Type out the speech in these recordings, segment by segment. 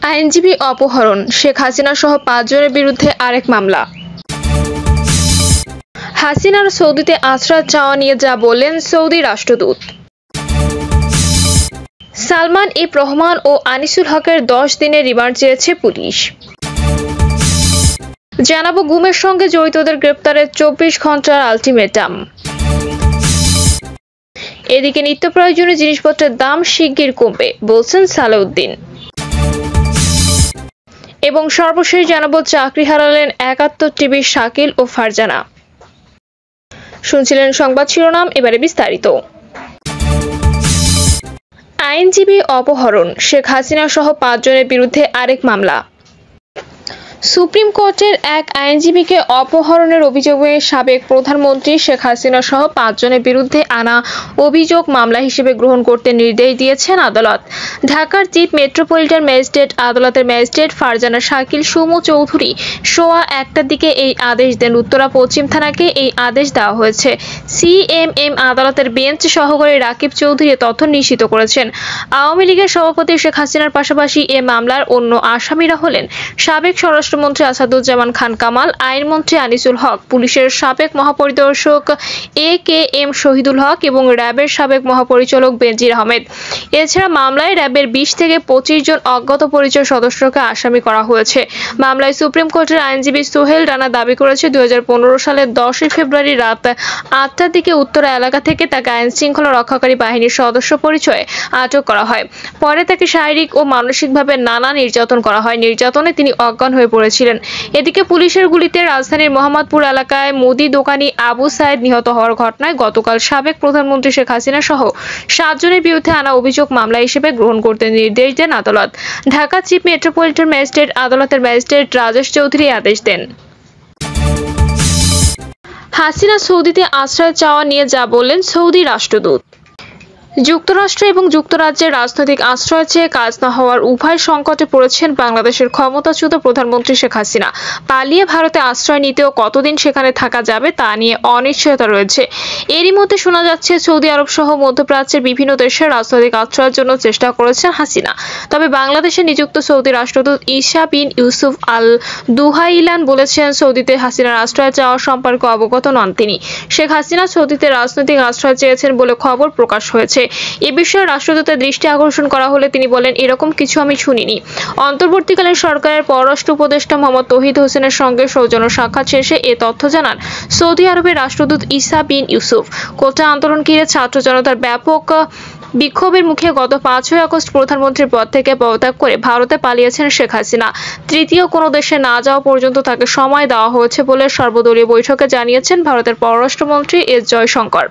আইনজীবী অপহরণ, শেখ হাসিনা সহ 5 জনের বিরুদ্ধে আরেক মামলা। হাসিনার সৌদিতে আশ্রয় চাওয়া নিয়ে যা বললেন সৌদি রাষ্ট্রদূত। সালমান এফ রহমান ও আনিসুল হকের 10 দিনের রিমান্ড চেয়েছে পুলিশ। জানাবো গুমের সঙ্গে জড়িতদের গ্রেপ্তারের 24 ঘন্টার আলটিমেটাম। এদিকে নিত্য প্রয়োজনীয় জিনিসপত্রের দাম শিগগির কমবে বলছেন সালাউদ্দিন। এবং সর্বশেষ জানাবো চাকরি হারালেন 71 টিভির শাকিল ও ফারজানা। শুনছিলেন সংবাদ শিরোনাম, এবারে বিস্তারিত। আইনজীবী অপহরণ, শেখ হাসিনা সহ 5 জনের বিরুদ্ধে আরেক মামলা। সুপ্রিম কোর্টের এক আইনজীবীকে অপহরণের অভিযোগে সাবেক প্রধানমন্ত্রী শেখ হাসিনা সহ 5 জনের বিরুদ্ধে আনা অভিযোগ মামলা হিসেবে গ্রহণ করতে নির্দেশ দিয়েছেন আদালত। ঢাকার চিফ মেট্রোপলিটন ম্যাজিস্ট্রেট আদালতের ম্যাজিস্ট্রেট ফারজানা শাকিল সুমু চৌধুরী সোয়া 1টার দিকে এই আদেশ দেন। উত্তরা পশ্চিম থানাকে এই আদেশ দেওয়া হয়েছে। সিএমএম আদালতের বেঞ্চ সহকারী রাকিব চৌধুরী তথ্য নিশ্চিত করেছেন। আওয়ামী লীগের সভাপতি শেখ হাসিনার পাশাপাশি এ মামলার অন্য আসামিরা হলেন সাবেক স্বরাষ্ট্রমন্ত্রী আসাদুজ্জামান খান কামাল, আইনমন্ত্রী আনিসুল হক, পুলিশের সাবেক মহাপরিদর্শক একেএম শহীদুল হক এবং র্যাবের সাবেক মহাপরিচালক বেনজির আহমেদ। এছাড়া মামলায় র্যাবের 20 থেকে 25 জন অজ্ঞাত পরিচয় সদস্যকে আসামি করা হয়েছে। মামলায় সুপ্রিম কোর্টের আইনজীবী সোহেল রানা দাবি করেছে 2015 সালের 10 ফেব্রুয়ারি রাত 8টার দিকে উত্তরা এলাকা থেকে তাকে আইন শৃঙ্খলা রক্ষাকারী বাহিনীর সদস্য পরিচয়ে আটক করা হয়। পরে তাকে শারীরিক ও মানসিকভাবে নানা নির্যাতন করা হয়। নির্যাতনে তিনি অজ্ঞান হয়ে পড়েছিলেন। এদিকে পুলিশের গুলিতে রাজধানীর মোহাম্মদপুর এলাকায় মুদি দোকানি আবু সাইদ নিহত হওয়ার ঘটনায় গতকাল সাবেক প্রধানমন্ত্রী শেখ হাসিনা সহ 7 জনের বিরুদ্ধে আনা অভিযোগ মামলা হিসেবে গ্রহণ করতে নির্দেশ দেন আদালত। ঢাকা চিফ মেট্রোপলিটন ম্যাজিস্ট্রেট আদালতের ম্যাজিস্ট্রেট রাজেশ চৌধুরী আদেশ দেন। হাসিনা সৌদিতে আশ্রয় চাওয়া নিয়ে যা বললেন সৌদি রাষ্ট্রদূত। যুক্তরাষ্ট্র এবং যুক্তরাজ্যের রাজনৈতিক আশ্রয় চেয়ে কাজ না হওয়ার উভয় সংকটে পড়েছেন বাংলাদেশের ক্ষমতাচ্যুত প্রধানমন্ত্রী শেখ হাসিনা। পালিয়ে ভারতে আশ্রয় নিতেও কতদিন সেখানে থাকা যাবে তা নিয়ে অনিশ্চয়তা রয়েছে। এরই মধ্যে শোনা যাচ্ছে সৌদি আরব সহ মধ্যপ্রাচ্যের বিভিন্ন দেশের রাজনৈতিক আশ্রয়ের জন্য চেষ্টা করেছেন হাসিনা। তবে বাংলাদেশে নিযুক্ত সৌদি রাষ্ট্রদূত ঈসা বিন ইউসুফ আল দুহাইলান বলেছেন, সৌদিতে হাসিনার আশ্রয় চাওয়া সম্পর্কে অবগত নন তিনি। শেখ হাসিনা সৌদিতে রাজনৈতিক আশ্রয় চেয়েছেন বলে খবর প্রকাশ হয়েছে। এ বিষয়ে রাষ্ট্রদূতের দৃষ্টি আকর্ষণ করা হলে তিনি বলেন, এরকম কিছু আমি শুনিনি। অন্তর্বর্তীকালীন সরকারের পররাষ্ট্র উপদেষ্টা মোহাম্মদ তৌহিদ হোসেনের সঙ্গে সৌজন্য সাক্ষাৎ শেষে এ তথ্য জানান সৌদি আরবের রাষ্ট্রদূত ঈসা বিন ইউসুফ। কোটা আন্দোলন ঘিরে ছাত্র জনতার ব্যাপক বিক্ষোভের মুখে গত 5 আগস্ট প্রধানমন্ত্রীর পদ থেকে পদত্যাগ করে ভারতে পালিয়েছেন শেখ হাসিনা। তৃতীয় কোনো দেশে না যাওয়া পর্যন্ত তাকে সময় দেওয়া হয়েছে বলে সর্বদলীয় বৈঠকে জানিয়েছেন ভারতের পররাষ্ট্রমন্ত্রী এস জয়শঙ্কর।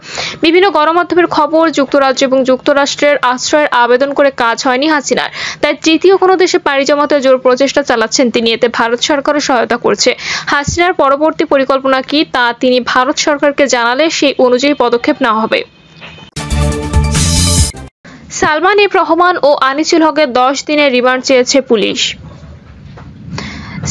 বিভিন্ন গণমাধ্যমের খবর, যুক্তরাজ্য এবং যুক্তরাষ্ট্রের আশ্রয়ের আবেদন করে কাজ হয়নি হাসিনার, তাই তৃতীয় কোনো দেশে পাড়ি জমাতে জোর প্রচেষ্টা চালাচ্ছেন তিনি। এতে ভারত সরকারও সহায়তা করছে। হাসিনার পরবর্তী পরিকল্পনা কি তা তিনি ভারত সরকারকে জানালে সেই অনুযায়ী পদক্ষেপ নেওয়া হবে। সালমান এফ রহমান ও আনিসুল হকের 10 দিনের রিমান্ড চেয়েছে পুলিশ।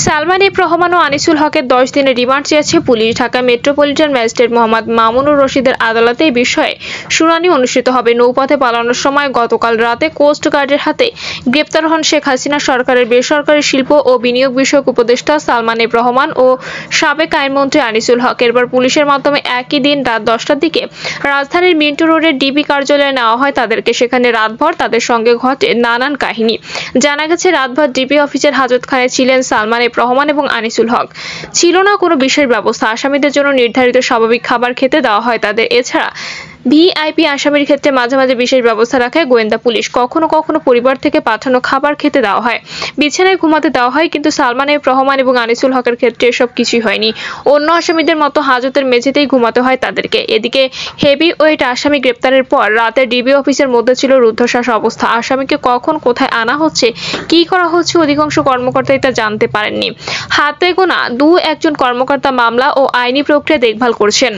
সালমান এফ রহমান ও আনিসুল হকের 10 দিনের রিমান্ড চেয়েছে police. Dhaka metropolitan magistrate Mohammad Mamunur রশিদের আদালতে এই বিষয়ে শুনানি অনুষ্ঠিত হবে। নৌপথে পালানোর সময় গতকাল রাতে কোস্ট গার্ডের হাতে গ্রেপ্তার হন শেখ হাসিনা সরকারের বেসরকারি শিল্প ও বিনিয়োগ বিষয়ক উপদেষ্টা সালমান এফ রহমান ও সাবেক আইনমন্ত্রী আনিসুল হক। এরপর পুলিশের মাধ্যমে একই দিন রাত 10টার দিকে রাজধানীর মিন্টু রোডের ডিবি কার্যালয়ে নেওয়া হয় তাদেরকে। সেখানে রাতভর তাদের সঙ্গে ঘটে নানান কাহিনী। জানা গেছে, রাতভর ডিবি অফিসের হাজতখানায় ছিলেন সালমান এফ রহমান এবং আনিসুল হক। ছিল না কোনো বিশেষ ব্যবস্থা। আসামিদের জন্য নির্ধারিত স্বাভাবিক খাবার খেতে দেওয়া হয় তাদের। এছাড়া ভিআইপি আসামির ক্ষেত্রে মাঝে মাঝে বিশেষ ব্যবস্থা রাখে গোয়েন্দা পুলিশ। কখনো কখনো পরিবার থেকে পাঠানো খাবার খেতে দেওয়া হয়, বিছানায় ঘুমাতে দেওয়া হয়। কিন্তু সালমান এফ রহমান এবং আনিসুল হকের ক্ষেত্রে এসব কিছুই হয়নি। অন্য আসামিদের মতো হাজতের মেঝেতেই ঘুমাতে হয় তাদেরকে। এদিকে হেভি ওয়েট আসামি গ্রেপ্তারের পর রাতে ডিবি অফিসের মধ্যে ছিল রুদ্ধশ্বাস অবস্থা। আসামিকে কখন কোথায় আনা হচ্ছে, কি করা হচ্ছে, অধিকাংশ কর্মকর্তাই তা জানতে পারেননি। হাতে গোনা 2-1 কর্মকর্তা মামলা ও আইনি প্রক্রিয়া দেখভাল করছেন।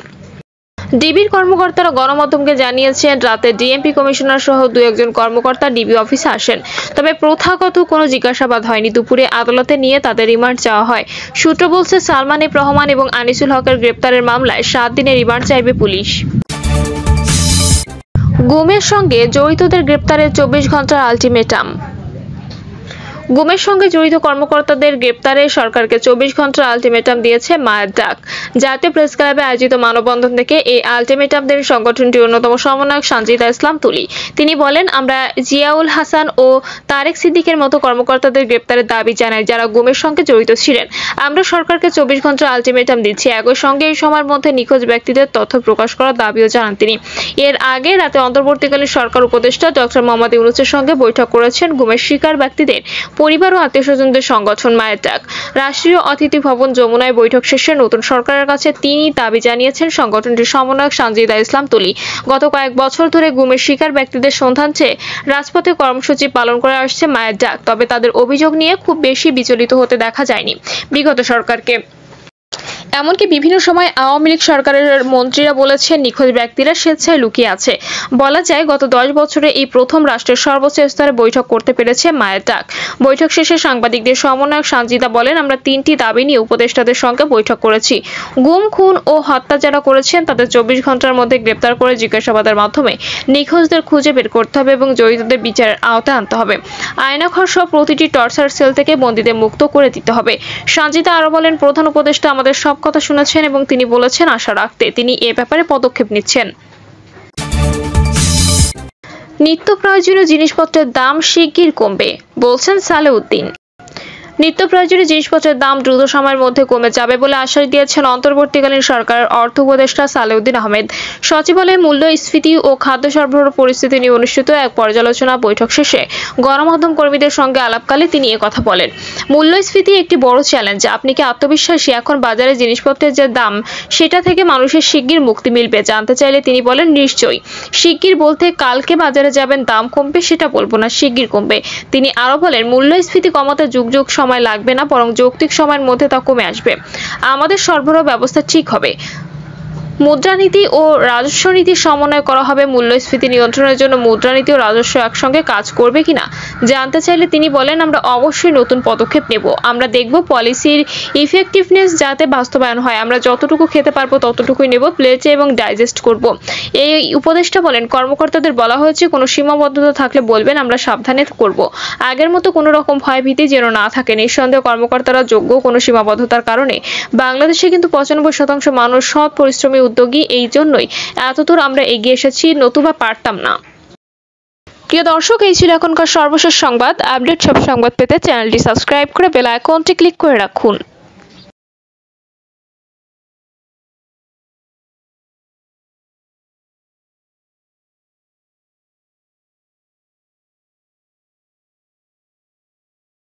ডিবির কর্মকর্তারা গণমাধ্যমকে জানিয়েছেন, রাতে ডিএমপি কমিশনার সহ 2-1 কর্মকর্তা ডিবি অফিসে আসেন, তবে প্রথাগত কোনো জিজ্ঞাসাবাদ হয়নি। দুপুরে আদালতে নিয়ে তাদের রিমান্ড চাওয়া হয়। সূত্র বলছে, সালমান এফ রহমান এবং আনিসুল হকের গ্রেপ্তারের মামলায় 7 দিনের রিমান্ড চাইবে পুলিশ। গুমের সঙ্গে জড়িতদের গ্রেপ্তারের 24 ঘন্টার আলটিমেটাম। গুমের সঙ্গে জড়িত কর্মকর্তাদের গ্রেপ্তারে সরকারকে 24 ঘন্টার আলটিমেটাম দিয়েছে মায়ের ডাক। জাতীয় প্রেস ক্লাবে আয়োজিত মানববন্ধন থেকে এই আলটিমেটাম দেন সংগঠনটির অন্যতম সমন্বয়ক সানজিদা ইসলাম তুলি। তিনি বলেন, আমরা জিয়াউল হাসান ও তারেক সিদ্দিকের মতো কর্মকর্তাদের গ্রেপ্তারের দাবি জানাই যারা গুমের সঙ্গে জড়িত ছিলেন। আমরা সরকারকে 24 ঘন্টার আলটিমেটাম দিচ্ছি। একই সঙ্গে এই সময়ের মধ্যে নিখোঁজ ব্যক্তিদের তথ্য প্রকাশ করার দাবিও জানান তিনি। এর আগে রাতে অন্তর্বর্তীকালীন সরকার উপদেষ্টা ডক্টর মোহাম্মদ ইউনূসের সঙ্গে বৈঠক করেছেন গুমের শিকার ব্যক্তিদের পরিবার ও আত্মীয়স্বজনদের সংগঠন মায়ের ডাক। রাষ্ট্রীয় অতিথি ভবন যমুনায় বৈঠক শেষে নতুন সরকারের কাছে তিনি দাবি জানিয়েছেন সংগঠনটির সমন্বয়ক সানজিদা ইসলাম তুলি। গত কয়েক বছর ধরে গুমের শিকার ব্যক্তিদের সন্ধান চেয়ে রাজপথে কর্মসূচি পালন করে আসছে মায়ের ডাক। তবে তাদের অভিযোগ নিয়ে খুব বেশি বিচলিত হতে দেখা যায়নি বিগত সরকারকে। এমনকি বিভিন্ন সময় আওয়ামী লীগ সরকারের মন্ত্রীরা বলেছেন নিখোঁজ ব্যক্তিরা স্বেচ্ছায় লুকিয়ে আছে। বলা যায় গত 10 বছরে এই প্রথম রাষ্ট্রের সর্বোচ্চ স্তরে বৈঠক করতে পেরেছে মায়ের ডাক। বৈঠক শেষে সাংবাদিকদের সমন্বয়ক সানজিদা বলেন, আমরা 3টি দাবি নিয়ে উপদেষ্টাদের সঙ্গে বৈঠক করেছি। গুম, খুন ও হত্যা যারা করেছেন তাদের 24 ঘন্টার মধ্যে গ্রেপ্তার করে জিজ্ঞাসাবাদের মাধ্যমে নিখোঁজদের খুঁজে বের করতে হবে এবং জড়িতদের বিচারের আওতায় আনতে হবে। আয়নাঘর সহ প্রতিটি টর্চার সেল থেকে বন্দীদের মুক্ত করে দিতে হবে। সানজিদা আরো বলেন, প্রধান উপদেষ্টা আমাদের সব কথা শুনেছেন এবং তিনি বলেছেন আশা রাখতে তিনি এ ব্যাপারে পদক্ষেপ নিচ্ছেন। নিত্য প্রয়োজনীয় জিনিসপত্রের দাম শিগগির কমবে বলছেন সালেউদ্দিন। নিত্য প্রয়োজনীয় জিনিসপত্রের দাম দ্রুত সময়ের মধ্যে কমে যাবে বলে আশ্বাস দিয়েছেন অন্তর্বর্তীকালীন সরকারের অর্থ উপদেষ্টা সালেউদ্দিন আহমেদ। সচিবালয়ে মূল্যস্ফীতি ও খাদ্য সরবরাহ পরিস্থিতি নিয়ে অনুষ্ঠিত এক পর্যালোচনা বৈঠক শেষে গণমাধ্যম কর্মীদের সঙ্গে আলাপকালে তিনি একথা বলেন। মূল্যস্ফীতি একটি বড় চ্যালেঞ্জ। আপনি কি আত্মবিশ্বাসী এখন বাজারে জিনিসপত্রের যে দাম সেটা থেকে মানুষের শিগগির মুক্তি মিলবে? জানতে চাইলে তিনি বলেন, নিশ্চয়ই। শিগগির বলতে কালকে বাজারে যাবেন দাম কমবে সেটা বলবো না, শিগগির কমবে। তিনি আরো বলেন, মূল্যস্ফীতি কমাতে যুগ যুগ সময় লাগবে না, বরং যৌক্তিক সময়ের মধ্যে তা কমে আসবে। আমাদের সরবরাহ ব্যবস্থা ঠিক হবে। মুদ্রানীতি ও রাজস্ব নীতি সমন্বয় করা হবে। মূল্যস্ফীতি নিয়ন্ত্রণের জন্য মুদ্রানীতি ও রাজস্ব একসঙ্গে কাজ করবে কিনা জানতে চাইলে তিনি বলেন, আমরা অবশ্যই নতুন পদক্ষেপ নেব। আমরা দেখব পলিসির ইফেক্টিভনেস যাতে বাস্তবায়ন হয়। আমরা যতটুকু খেতে পারবো ততটুকুই নেব, প্লেটে এবং ডাইজেস্ট করব। এই উপদেষ্টা বলেন, কর্মকর্তাদের বলা হয়েছে কোনো সীমাবদ্ধতা থাকলে বলবেন, আমরা সাবধানে করব। আগের মতো কোনো রকম ভয়ভীতি যেন না থাকে। নিঃসন্দেহে কর্মকর্তারা যোগ্য, কোনো সীমাবদ্ধতার কারণে বাংলাদেশে কিন্তু 95% মানুষ সৎ, পরিশ্রমী, উদ্যোগী। এই জন্যই এতদূর আমরা এগিয়ে এসেছি, নতুবা পারতাম না। প্রিয় দর্শক, এই ছিল এখনকার সর্বশেষ সংবাদ। আপডেট সব সংবাদ পেতে চ্যানেলটি সাবস্ক্রাইব করে বেল আইকনটি ক্লিক করে রাখুন।